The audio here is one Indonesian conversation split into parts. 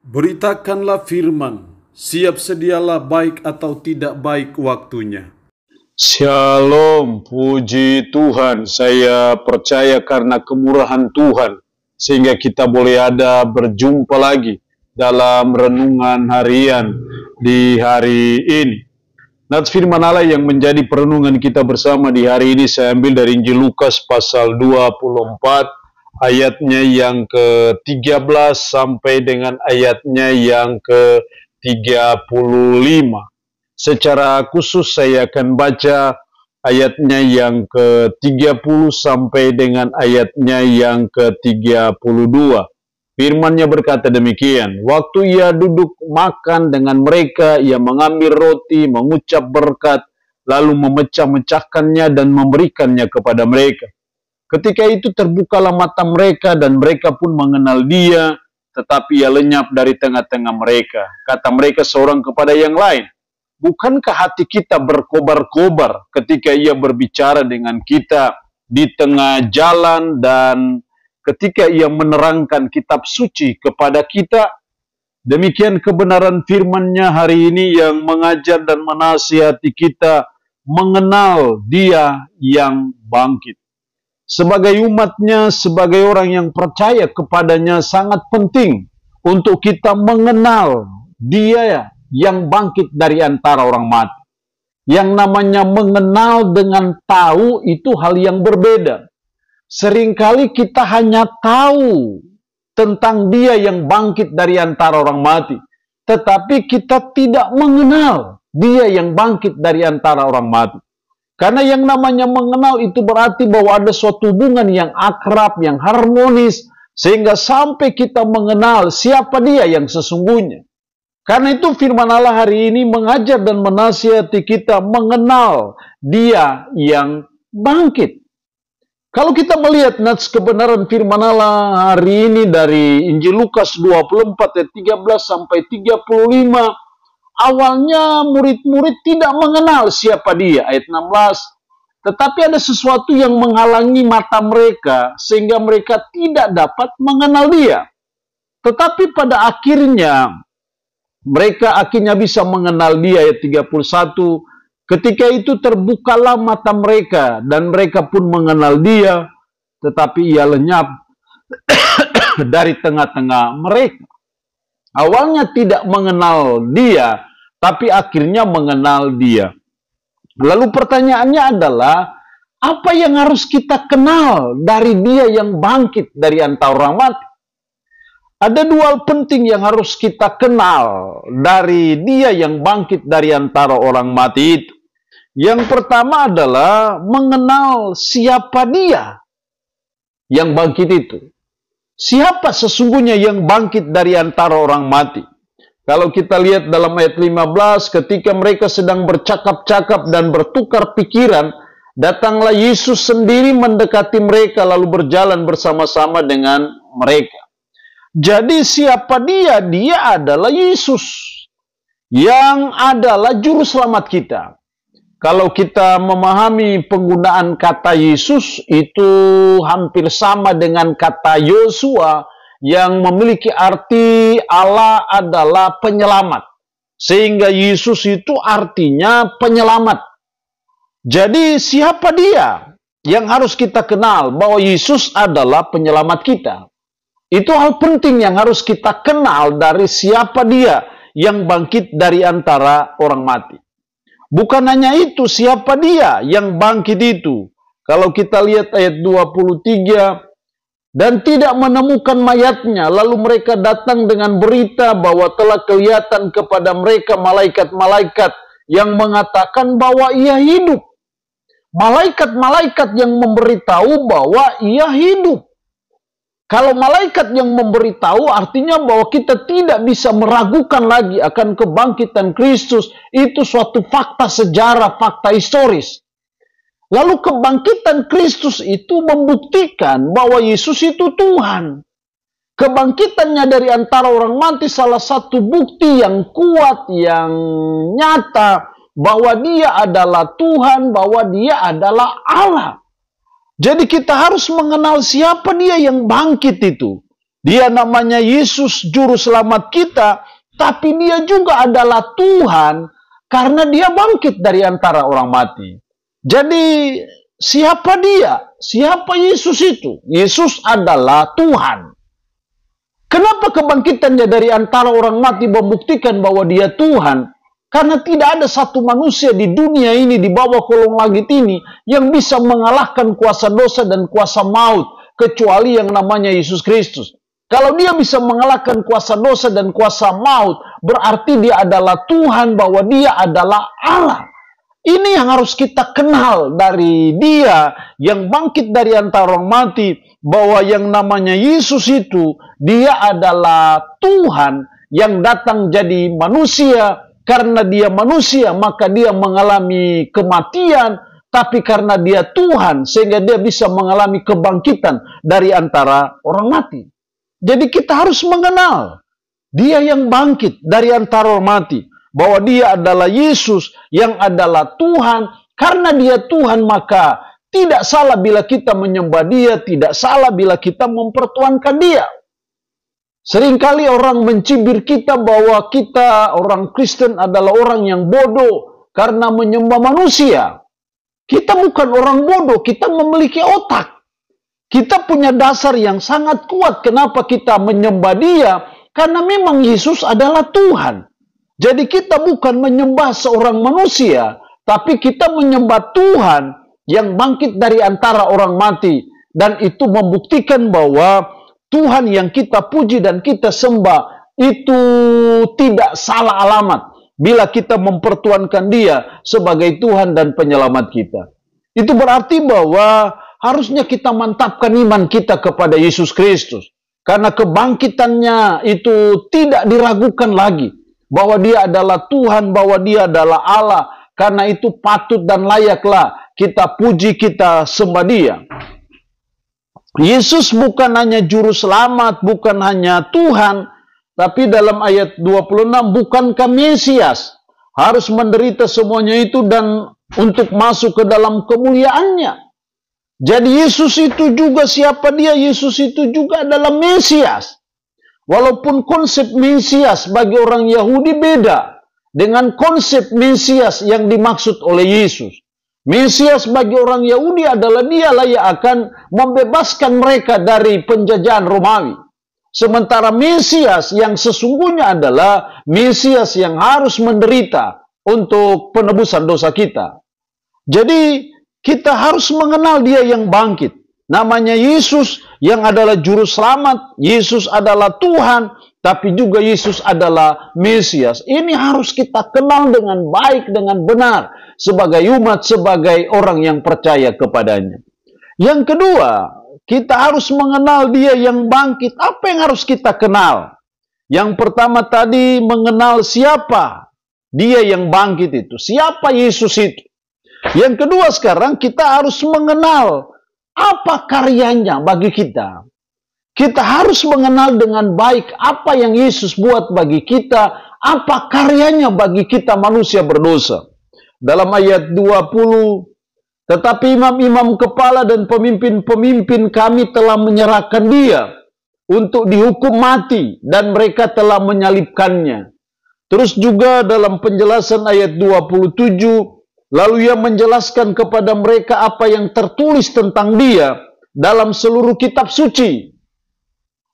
Beritakanlah firman, siap sedialah baik atau tidak baik waktunya. Shalom, puji Tuhan. Saya percaya karena kemurahan Tuhan, sehingga kita boleh ada berjumpa lagi dalam renungan harian di hari ini. Nats firman Allah yang menjadi perenungan kita bersama di hari ini saya ambil dari Injil Lukas pasal 24, ayatnya yang ke-13 sampai dengan ayatnya yang ke-35. Secara khusus saya akan baca ayatnya yang ke-30 sampai dengan ayatnya yang ke-32. Firman-Nya berkata demikian, waktu ia duduk makan dengan mereka, ia mengambil roti, mengucap berkat, lalu memecah-mecahkannya dan memberikannya kepada mereka. Ketika itu terbukalah mata mereka dan mereka pun mengenal dia, tetapi ia lenyap dari tengah-tengah mereka. Kata mereka seorang kepada yang lain, bukankah hati kita berkobar-kobar ketika ia berbicara dengan kita di tengah jalan dan ketika ia menerangkan kitab suci kepada kita? Demikian kebenaran firman-Nya hari ini yang mengajar dan menasihati kita mengenal Dia yang bangkit. Sebagai umat-Nya, sebagai orang yang percaya kepadanya, sangat penting untuk kita mengenal Dia yang bangkit dari antara orang mati. Yang namanya mengenal dengan tahu itu hal yang berbeda. Seringkali kita hanya tahu tentang Dia yang bangkit dari antara orang mati, tetapi kita tidak mengenal Dia yang bangkit dari antara orang mati. Karena yang namanya mengenal itu berarti bahwa ada suatu hubungan yang akrab, yang harmonis, sehingga sampai kita mengenal siapa Dia yang sesungguhnya. Karena itu firman Allah hari ini mengajar dan menasihati kita mengenal Dia yang bangkit. Kalau kita melihat nats kebenaran firman Allah hari ini dari Injil Lukas 24 ayat 13 sampai 35, awalnya murid-murid tidak mengenal siapa Dia, ayat 16. Tetapi ada sesuatu yang menghalangi mata mereka sehingga mereka tidak dapat mengenal Dia. Tetapi pada akhirnya mereka akhirnya bisa mengenal Dia, ayat 31. Ketika itu terbukalah mata mereka dan mereka pun mengenal Dia, tetapi Ia lenyap dari tengah-tengah mereka. Awalnya tidak mengenal Dia, tapi akhirnya mengenal Dia. Lalu pertanyaannya adalah, apa yang harus kita kenal dari Dia yang bangkit dari antara orang mati? Ada dua hal penting yang harus kita kenal dari Dia yang bangkit dari antara orang mati itu. Yang pertama adalah mengenal siapa Dia yang bangkit itu. Siapa sesungguhnya yang bangkit dari antara orang mati? Kalau kita lihat dalam ayat 15, ketika mereka sedang bercakap-cakap dan bertukar pikiran, datanglah Yesus sendiri mendekati mereka lalu berjalan bersama-sama dengan mereka. Jadi siapa Dia? Dia adalah Yesus yang adalah juru selamat kita. Kalau kita memahami penggunaan kata Yesus itu hampir sama dengan kata Yosua yang memiliki arti Allah adalah penyelamat. Sehingga Yesus itu artinya penyelamat. Jadi siapa Dia? Yang harus kita kenal bahwa Yesus adalah penyelamat kita. Itu hal penting yang harus kita kenal dari siapa Dia yang bangkit dari antara orang mati. Bukan hanya itu, siapa Dia yang bangkit itu. Kalau kita lihat ayat 23, dan tidak menemukan mayatnya, lalu mereka datang dengan berita bahwa telah kelihatan kepada mereka malaikat-malaikat yang mengatakan bahwa Ia hidup. Malaikat-malaikat yang memberitahu bahwa Ia hidup. Kalau malaikat yang memberitahu artinya bahwa kita tidak bisa meragukan lagi akan kebangkitan Kristus. Itu suatu fakta sejarah, fakta historis. Lalu kebangkitan Kristus itu membuktikan bahwa Yesus itu Tuhan. Kebangkitannya dari antara orang mati salah satu bukti yang kuat, yang nyata bahwa Dia adalah Tuhan, bahwa Dia adalah Allah. Jadi kita harus mengenal siapa Dia yang bangkit itu. Dia namanya Yesus juru selamat kita, tapi dia juga adalah Tuhan karena dia bangkit dari antara orang mati. Jadi siapa dia? Siapa Yesus itu? Yesus adalah Tuhan. Kenapa kebangkitannya dari antara orang mati membuktikan bahwa dia Tuhan? Karena tidak ada satu manusia di dunia ini, di bawah kolong langit ini, yang bisa mengalahkan kuasa dosa dan kuasa maut, kecuali yang namanya Yesus Kristus. Kalau dia bisa mengalahkan kuasa dosa dan kuasa maut, berarti dia adalah Tuhan, bahwa dia adalah Allah. Ini yang harus kita kenal dari dia yang bangkit dari antara orang mati, bahwa yang namanya Yesus itu, dia adalah Tuhan yang datang jadi manusia. Karena dia manusia, maka dia mengalami kematian, tapi karena dia Tuhan, sehingga dia bisa mengalami kebangkitan dari antara orang mati. Jadi kita harus mengenal dia yang bangkit dari antara orang mati, bahwa dia adalah Yesus yang adalah Tuhan. Karena dia Tuhan, maka tidak salah bila kita menyembah dia, tidak salah bila kita mempertuhankan dia. Seringkali orang mencibir kita bahwa kita orang Kristen adalah orang yang bodoh karena menyembah manusia. Kita bukan orang bodoh, kita memiliki otak. Kita punya dasar yang sangat kuat. Kenapa kita menyembah dia? Karena memang Yesus adalah Tuhan. Jadi kita bukan menyembah seorang manusia, tapi kita menyembah Tuhan yang bangkit dari antara orang mati. Dan itu membuktikan bahwa Tuhan yang kita puji dan kita sembah itu tidak salah alamat bila kita mempertuhankan dia sebagai Tuhan dan penyelamat kita. Itu berarti bahwa harusnya kita mantapkan iman kita kepada Yesus Kristus. Karena kebangkitannya itu tidak diragukan lagi. Bahwa dia adalah Tuhan, bahwa dia adalah Allah. Karena itu patut dan layaklah kita puji, kita sembah dia. Yesus bukan hanya juru selamat, bukan hanya Tuhan. Tapi dalam ayat 26, bukankah Mesias harus menderita semuanya itu dan untuk masuk ke dalam kemuliaannya? Jadi Yesus itu juga siapa dia? Yesus itu juga adalah Mesias. Walaupun konsep Mesias bagi orang Yahudi beda dengan konsep Mesias yang dimaksud oleh Yesus. Mesias bagi orang Yahudi adalah dialah yang akan membebaskan mereka dari penjajahan Romawi. Sementara Mesias yang sesungguhnya adalah Mesias yang harus menderita untuk penebusan dosa kita. Jadi kita harus mengenal dia yang bangkit. Namanya Yesus yang adalah juru selamat. Yesus adalah Tuhan. Tapi juga Yesus adalah Mesias. Ini harus kita kenal dengan baik, dengan benar. Sebagai umat, sebagai orang yang percaya kepadanya. Yang kedua, kita harus mengenal dia yang bangkit. Apa yang harus kita kenal? Yang pertama tadi mengenal siapa dia yang bangkit itu. Siapa Yesus itu? Yang kedua sekarang kita harus mengenal apa karyanya bagi kita. Kita harus mengenal dengan baik apa yang Yesus buat bagi kita, apa karyanya bagi kita manusia berdosa. Dalam ayat 20, tetapi imam-imam kepala dan pemimpin-pemimpin kami telah menyerahkan dia untuk dihukum mati dan mereka telah menyalibkannya. Terus juga dalam penjelasan ayat 27, lalu ia menjelaskan kepada mereka apa yang tertulis tentang dia dalam seluruh kitab suci.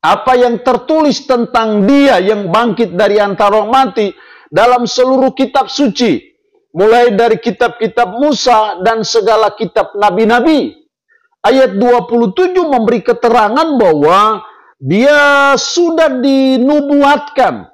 Apa yang tertulis tentang dia yang bangkit dari antara orang mati dalam seluruh kitab suci. Mulai dari kitab-kitab Musa dan segala kitab nabi-nabi. Ayat 27 memberi keterangan bahwa dia sudah dinubuatkan.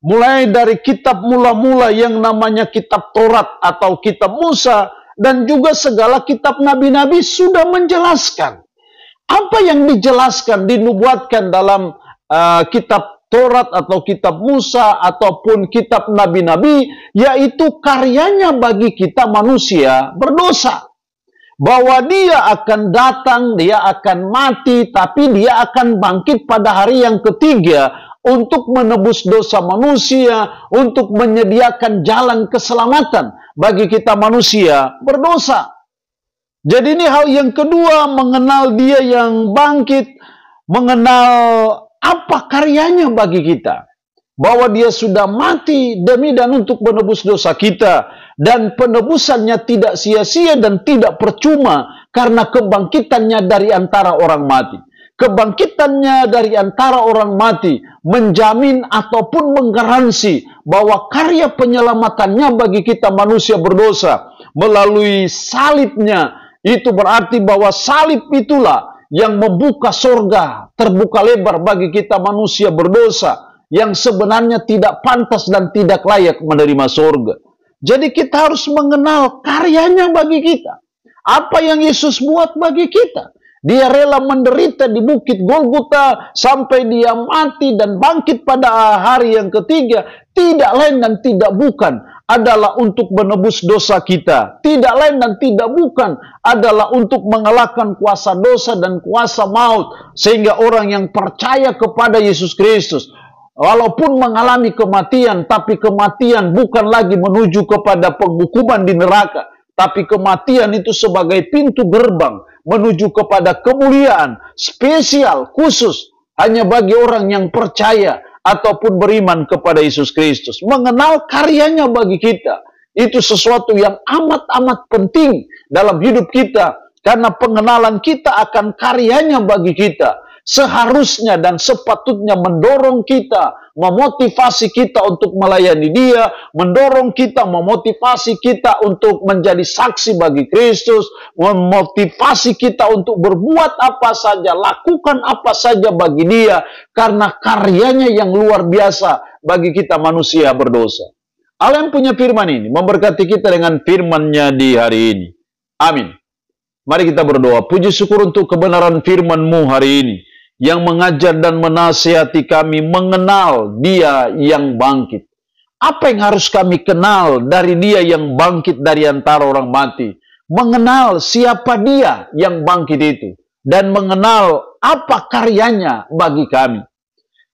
Mulai dari kitab mula-mula yang namanya kitab Taurat atau kitab Musa. Dan juga segala kitab nabi-nabi sudah menjelaskan. Apa yang dijelaskan, dinubuatkan dalam kitab Taurat atau kitab Musa ataupun kitab nabi-nabi. Yaitu karyanya bagi kita manusia berdosa. Bahwa dia akan datang, dia akan mati. Tapi dia akan bangkit pada hari yang ketiga. Untuk menebus dosa manusia, untuk menyediakan jalan keselamatan bagi kita manusia berdosa. Jadi ini hal yang kedua, mengenal dia yang bangkit, mengenal apa karyanya bagi kita. Bahwa dia sudah mati demi dan untuk menebus dosa kita. Dan penebusannya tidak sia-sia dan tidak percuma karena kebangkitannya dari antara orang mati. Kebangkitannya dari antara orang mati menjamin ataupun menggaransi bahwa karya penyelamatannya bagi kita manusia berdosa melalui salibnya. Itu berarti bahwa salib itulah yang membuka sorga terbuka lebar bagi kita manusia berdosa yang sebenarnya tidak pantas dan tidak layak menerima sorga. Jadi kita harus mengenal karyanya bagi kita. Apa yang Yesus buat bagi kita. Dia rela menderita di bukit Golgota sampai dia mati dan bangkit pada hari yang ketiga. Tidak lain dan tidak bukan adalah untuk menebus dosa kita. Tidak lain dan tidak bukan adalah untuk mengalahkan kuasa dosa dan kuasa maut. Sehingga orang yang percaya kepada Yesus Kristus, walaupun mengalami kematian, tapi kematian bukan lagi menuju kepada penghukuman di neraka. Tapi kematian itu sebagai pintu gerbang menuju kepada kemuliaan spesial, khusus, hanya bagi orang yang percaya ataupun beriman kepada Yesus Kristus. Mengenal karyanya bagi kita, itu sesuatu yang amat-amat penting dalam hidup kita. Karena pengenalan kita akan karyanya bagi kita seharusnya dan sepatutnya mendorong kita, memotivasi kita untuk melayani Dia, mendorong kita, memotivasi kita untuk menjadi saksi bagi Kristus, memotivasi kita untuk berbuat apa saja, lakukan apa saja bagi Dia, karena karyanya yang luar biasa bagi kita manusia berdosa. Allah yang punya firman ini memberkati kita dengan firman-Nya di hari ini. Amin. Mari kita berdoa. Puji syukur untuk kebenaran firman-Mu hari ini, yang mengajar dan menasihati kami mengenal Dia yang bangkit. Apa yang harus kami kenal dari Dia yang bangkit dari antara orang mati? Mengenal siapa Dia yang bangkit itu. Dan mengenal apa karyanya bagi kami.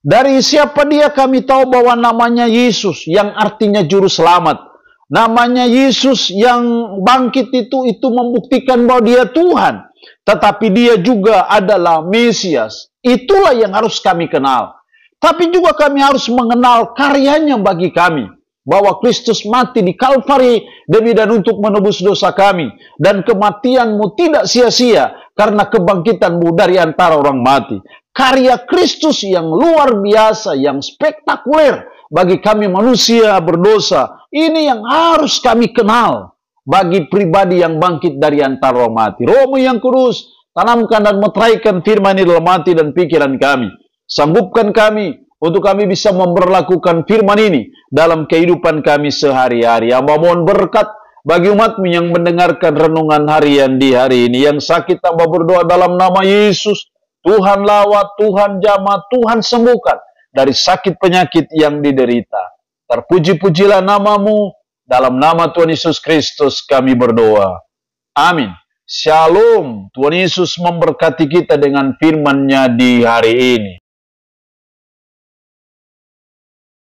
Dari siapa Dia kami tahu bahwa namanya Yesus yang artinya juru selamat. Namanya Yesus yang bangkit itu membuktikan bahwa Dia Tuhan. Tetapi Dia juga adalah Mesias. Itulah yang harus kami kenal. Tapi juga kami harus mengenal karyanya bagi kami. Bahwa Kristus mati di Kalvari demi dan untuk menebus dosa kami. Dan kematian-Mu tidak sia-sia karena kebangkitan-Mu dari antara orang mati. Karya Kristus yang luar biasa, yang spektakuler bagi kami manusia berdosa. Ini yang harus kami kenal bagi pribadi yang bangkit dari antara orang mati. Roh-Mu yang kudus, tanamkan dan meteraikan firman ini dalam hati dan pikiran kami. Sanggupkan kami untuk kami bisa memperlakukan firman ini dalam kehidupan kami sehari-hari. Hamba mohon berkat bagi umat-Mu yang mendengarkan renungan harian di hari ini. Yang sakit hamba berdoa dalam nama Yesus. Tuhan lawat, Tuhan jamah, Tuhan sembuhkan dari sakit penyakit yang diderita. Terpuji-pujilah nama-Mu. Dalam nama Tuhan Yesus Kristus kami berdoa. Amin. Shalom. Tuhan Yesus memberkati kita dengan firman-Nya di hari ini.